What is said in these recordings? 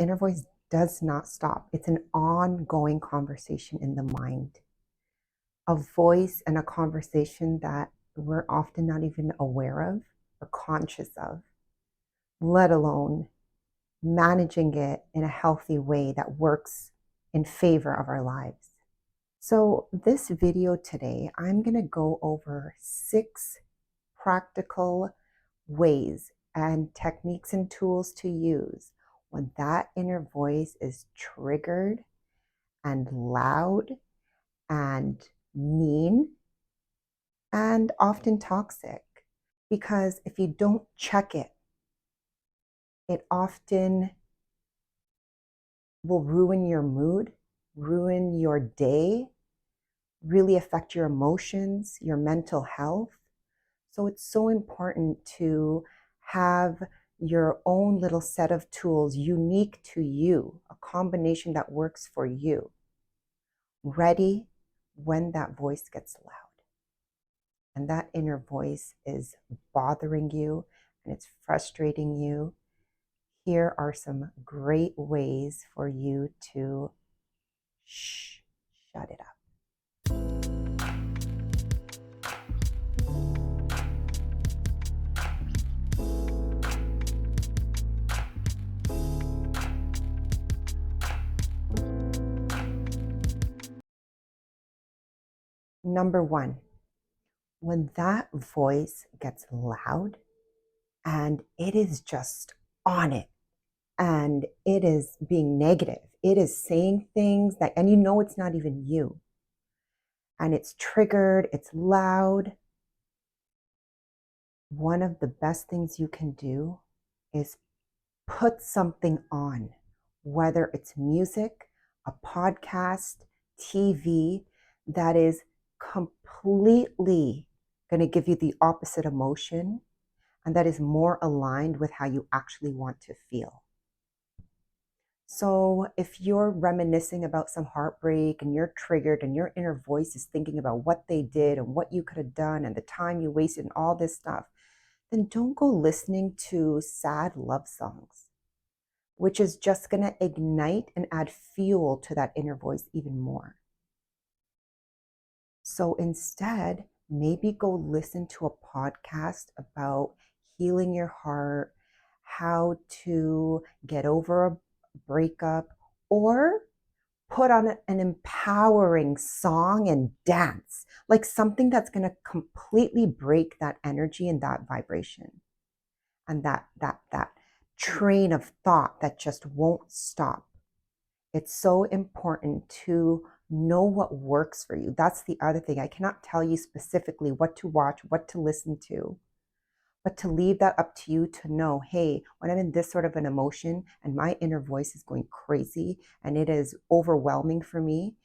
the inner voice does not stop. It's an ongoing conversation in the mind, a voice and a conversation that we're often not even aware of or conscious of, let alone managing it in a healthy way that works in favor of our lives. So this video today, I'm going to go over 6 practical ways and techniques and tools to use when that inner voice is triggered and loud and mean and often toxic. Because if you don't check it, it often will ruin your mood, ruin your day, really affect your emotions, your mental health. So it's so important to have your own little set of tools unique to you, a combination that works for you, ready when that voice gets loud and that inner voice is bothering you and it's frustrating you. Here are some great ways for you to shut it up. Number 1, when that voice gets loud and it is just on it and it is being negative, it is saying things that, and you know it's not even you, and it's triggered, it's loud, one of the best things you can do is put something on, whether it's music, a podcast, TV, that is completely going to give you the opposite emotion and that is more aligned with how you actually want to feel. So if you're reminiscing about some heartbreak and you're triggered and your inner voice is thinking about what they did and what you could have done and the time you wasted and all this stuff, then don't go listening to sad love songs, which is just going to ignite and add fuel to that inner voice even more. So instead, maybe go listen to a podcast about healing your heart, how to get over a breakup, or put on an empowering song and dance, like something that's going to completely break that energy and that vibration and that train of thought that just won't stop. It's so important to know what works for you. That's the other thing. I cannot tell you specifically what to watch, what to listen to, but to leave that up to you to know, hey, when I'm in this sort of an emotion and my inner voice is going crazy and it is overwhelming for me,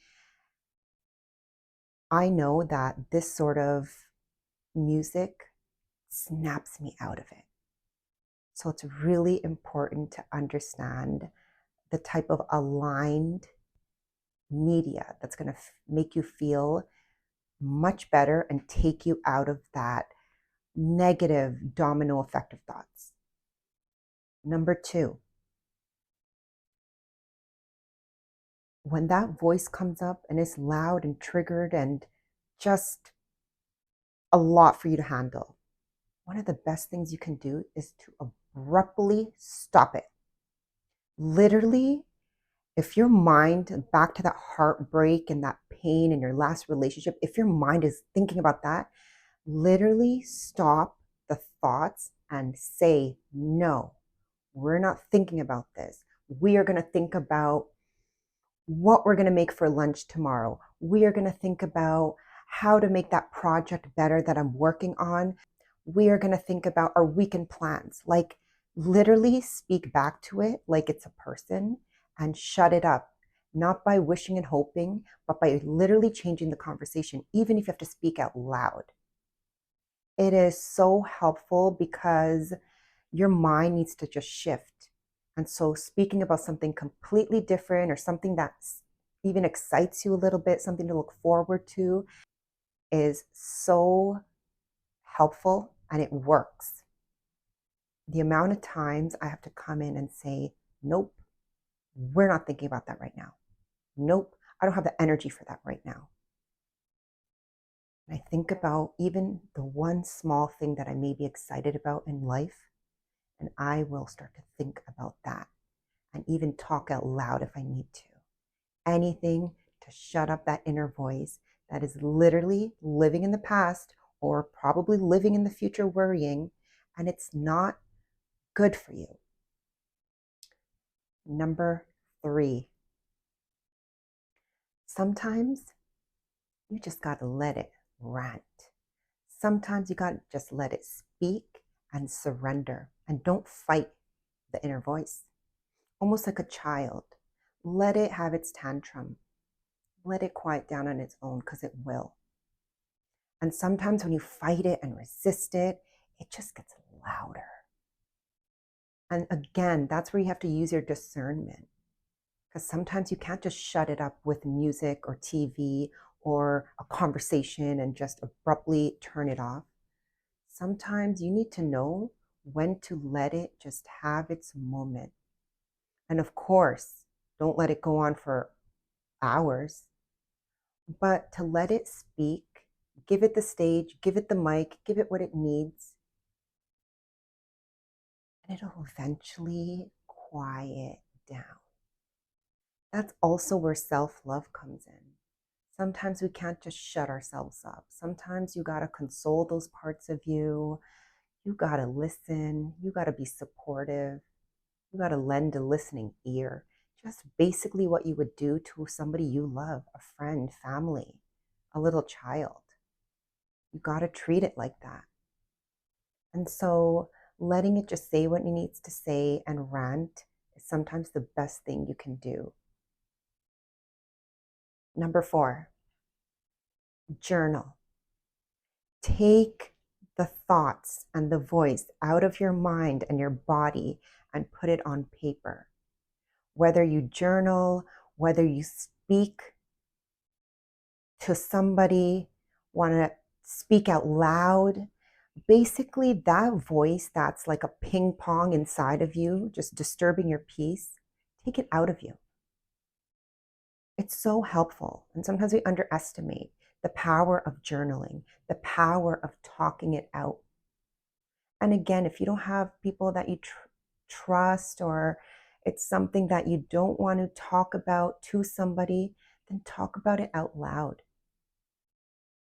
I know that this sort of music snaps me out of it. So it's really important to understand the type of aligned media that's going to make you feel much better and take you out of that negative domino effect of thoughts. Number 2, when that voice comes up and is loud and triggered and just a lot for you to handle, one of the best things you can do is to abruptly stop it. Literally, if your mind, back to that heartbreak and that pain in your last relationship, if your mind is thinking about that, literally stop the thoughts and say, no, we're not thinking about this. We are going to think about what we're going to make for lunch tomorrow. We are going to think about how to make that project better that I'm working on. We are going to think about our weekend plans. Like literally speak back to it like it's a person and shut it up. Not by wishing and hoping, but by literally changing the conversation, even if you have to speak out loud. It is so helpful because your mind needs to just shift. And so speaking about something completely different or something that even excites you a little bit, something to look forward to, is so helpful and it works. The amount of times I have to come in and say, nope, We're not thinking about that right now. Nope, I don't have the energy for that right now. And I think about even the one small thing that I may be excited about in life, and I will start to think about that and even talk out loud if I need to. Anything to shut up that inner voice that is literally living in the past or probably living in the future worrying, and it's not good for you. Number 3, sometimes you just got to let it rant. Sometimes you got to just let it speak and surrender, and don't fight the inner voice. Almost like a child. Let it have its tantrum. Let it quiet down on its own, because it will. And sometimes when you fight it and resist it, it just gets louder. And again, that's where you have to use your discernment, because sometimes you can't just shut it up with music or TV or a conversation and just abruptly turn it off. Sometimes you need to know when to let it just have its moment. And of course, don't let it go on for hours, but to let it speak, give it the stage, give it the mic, give it what it needs, and it'll eventually quiet down. That's also where self-love comes in. Sometimes we can't just shut ourselves up. Sometimes you got to console those parts of you. You got to listen. You got to be supportive. You got to lend a listening ear. Just basically what you would do to somebody you love, a friend, family, a little child. You got to treat it like that. And so letting it just say what it needs to say and rant is sometimes the best thing you can do. Number 4, journal. Take the thoughts and the voice out of your mind and your body and put it on paper. Whether you journal, whether you speak to somebody, want to speak out loud, basically that voice that's like a ping pong inside of you, just disturbing your peace, take it out of you. It's so helpful. And sometimes we underestimate the power of journaling, the power of talking it out. And again, if you don't have people that you trust, or it's something that you don't want to talk about to somebody, then talk about it out loud.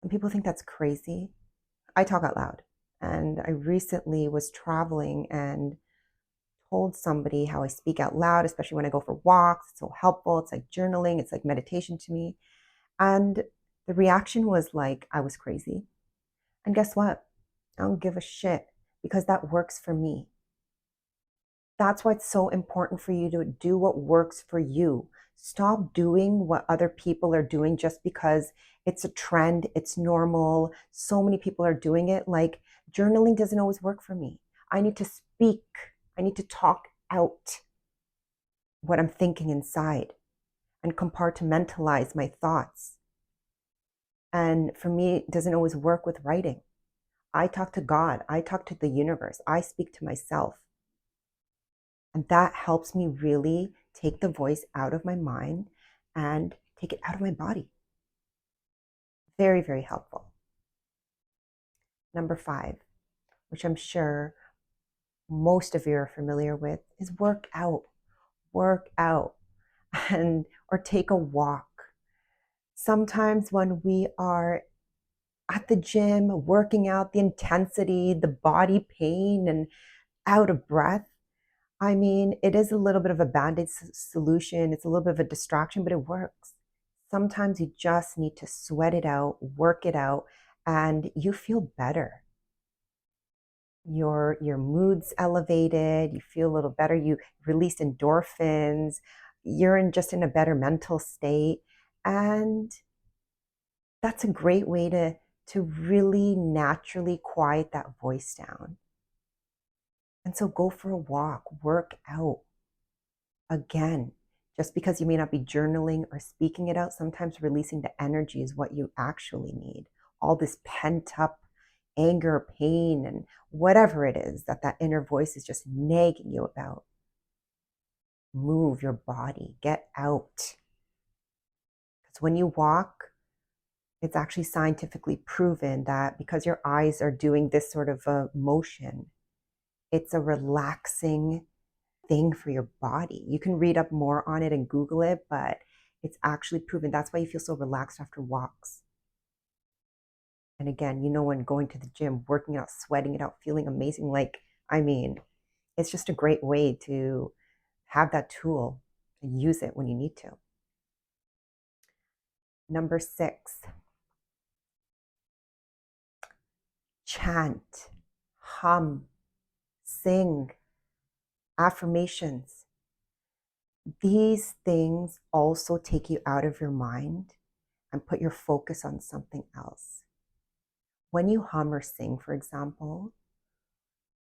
And people think that's crazy. I talk out loud. And I recently was traveling and told somebody how I speak out loud, especially when I go for walks. It's so helpful. It's like journaling. It's like meditation to me. And the reaction was like I was crazy. And guess what? I don't give a shit, because that works for me. That's why it's so important for you to do what works for you. Stop doing what other people are doing just because it's a trend, it's normal. So many people are doing it. Like, journaling doesn't always work for me. I need to speak. I need to talk out what I'm thinking inside and compartmentalize my thoughts. And for me, it doesn't always work with writing. I talk to God. I talk to the universe. I speak to myself. And that helps me really take the voice out of my mind and take it out of my body. Very, very helpful. Number 5, which I'm sure most of you are familiar with, is work out. Work out and or take a walk. Sometimes when we are at the gym, working out, the intensity, the body pain, and out of breath, I mean, it is a little bit of a band-aid solution. It's a little bit of a distraction, but it works. Sometimes you just need to sweat it out, work it out, and you feel better. Your mood's elevated, you feel a little better, you release endorphins, you're just in a better mental state. And that's a great way to really naturally quiet that voice down. And so go for a walk, work out. Again, just because you may not be journaling or speaking it out, sometimes releasing the energy is what you actually need. All this pent up anger, pain, and whatever it is that inner voice is just nagging you about. move your body, get out. Because when you walk, it's actually scientifically proven that because your eyes are doing this sort of a motion, it's a relaxing thing for your body. You can read up more on it and Google it, but it's actually proven. That's why you feel so relaxed after walks. And again, when going to the gym, working out, sweating it out, feeling amazing, it's just a great way to have that tool and use it when you need to. Number 6, chant, hum, sing, affirmations. These things also take you out of your mind and put your focus on something else. When you hum or sing, for example,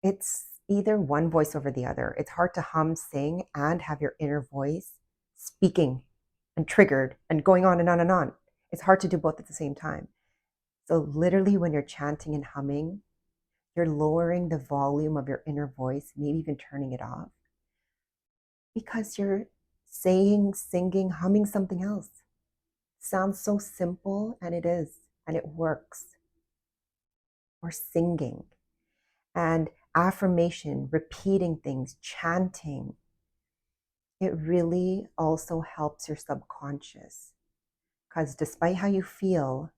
it's either one voice over the other. It's hard to hum, sing, and have your inner voice speaking and triggered and going on and on and on. It's hard to do both at the same time. So literally when you're chanting and humming, you're lowering the volume of your inner voice, maybe even turning it off, because you're saying, singing, humming something else. Sounds so simple, and it is, and it works. Or singing. And affirmation, repeating things, chanting, it really also helps your subconscious. Because despite how you feel,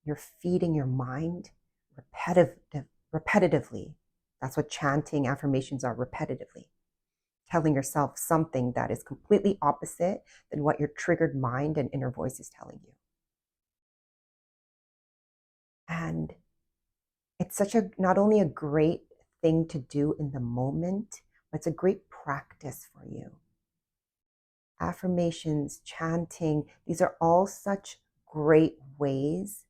you're feeding your mind repetitively. That's what chanting affirmations are, repetitively. Telling yourself something that is completely opposite than what your triggered mind and inner voice is telling you. And it's not only a great thing to do in the moment, but it's a great practice for you. Affirmations, chanting, these are all such great ways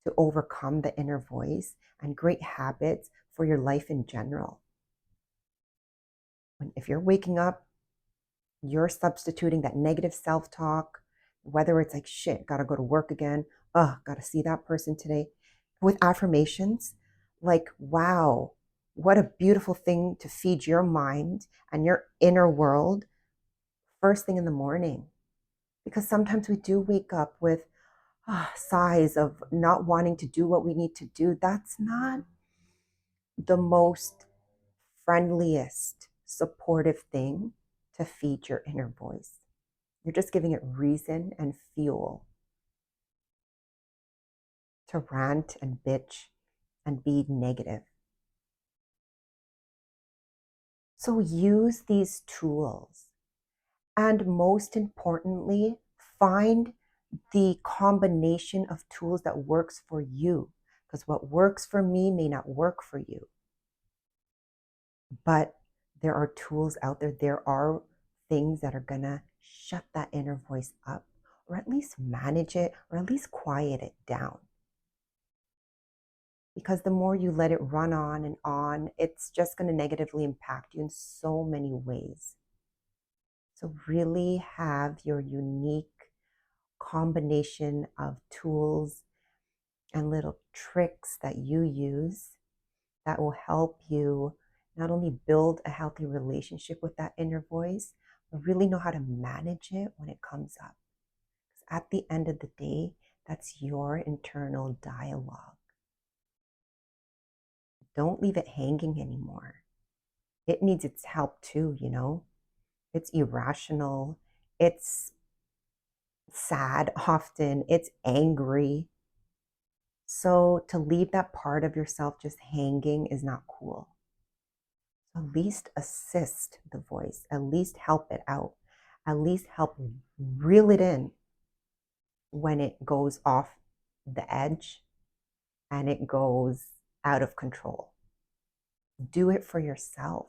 to overcome the inner voice and great habits for your life in general. If you're waking up, you're substituting that negative self-talk, whether it's like, shit, gotta go to work again, gotta see that person today. With affirmations, like, wow, what a beautiful thing to feed your mind and your inner world first thing in the morning. Because sometimes we do wake up with sighs of not wanting to do what we need to do. That's not the most friendliest, supportive thing to feed your inner voice. You're just giving it reason and fuel to rant and bitch and be negative. So use these tools. And most importantly, find the combination of tools that works for you. Because what works for me may not work for you. But there are tools out there. There are things that are going to shut that inner voice up, or at least manage it, or at least quiet it down. Because the more you let it run on, it's just going to negatively impact you in so many ways. So really have your unique combination of tools and little tricks that you use that will help you not only build a healthy relationship with that inner voice, but really know how to manage it when it comes up. Because at the end of the day, that's your internal dialogue. Don't leave it hanging anymore. It needs its help too, It's irrational. It's sad often. It's angry. So to leave that part of yourself just hanging is not cool. At least assist the voice, at least help it out, at least help reel it in when it goes off the edge and it goes out of control. Do it for yourself.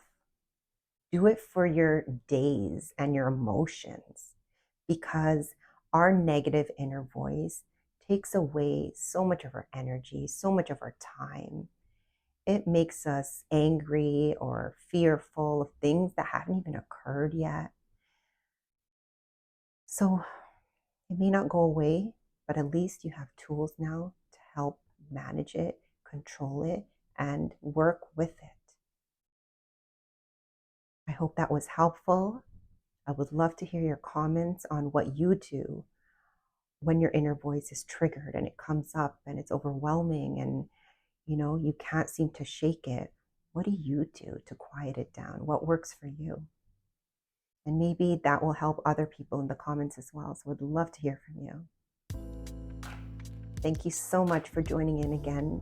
Do it for your days and your emotions, because our negative inner voice takes away so much of our energy, so much of our time. It makes us angry or fearful of things that haven't even occurred yet. So it may not go away, but at least you have tools now to help manage it, control it, and work with it. I hope that was helpful. I would love to hear your comments on what you do when your inner voice is triggered and it comes up and it's overwhelming and you can't seem to shake it. What do you do to quiet it down? What works for you? And maybe that will help other people in the comments as well. So would love to hear from you. Thank you so much for joining in again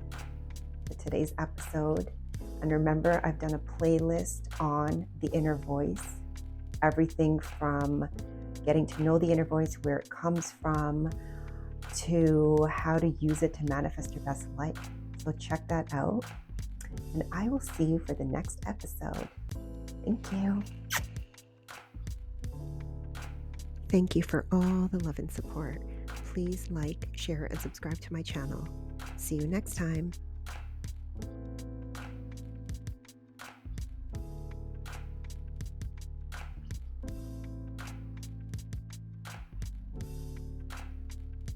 for today's episode. And remember, I've done a playlist on the inner voice, everything from getting to know the inner voice, where it comes from, to how to use it to manifest your best life. So check that out. And I will see you for the next episode. Thank you. Thank you for all the love and support. Please like, share, and subscribe to my channel. See you next time.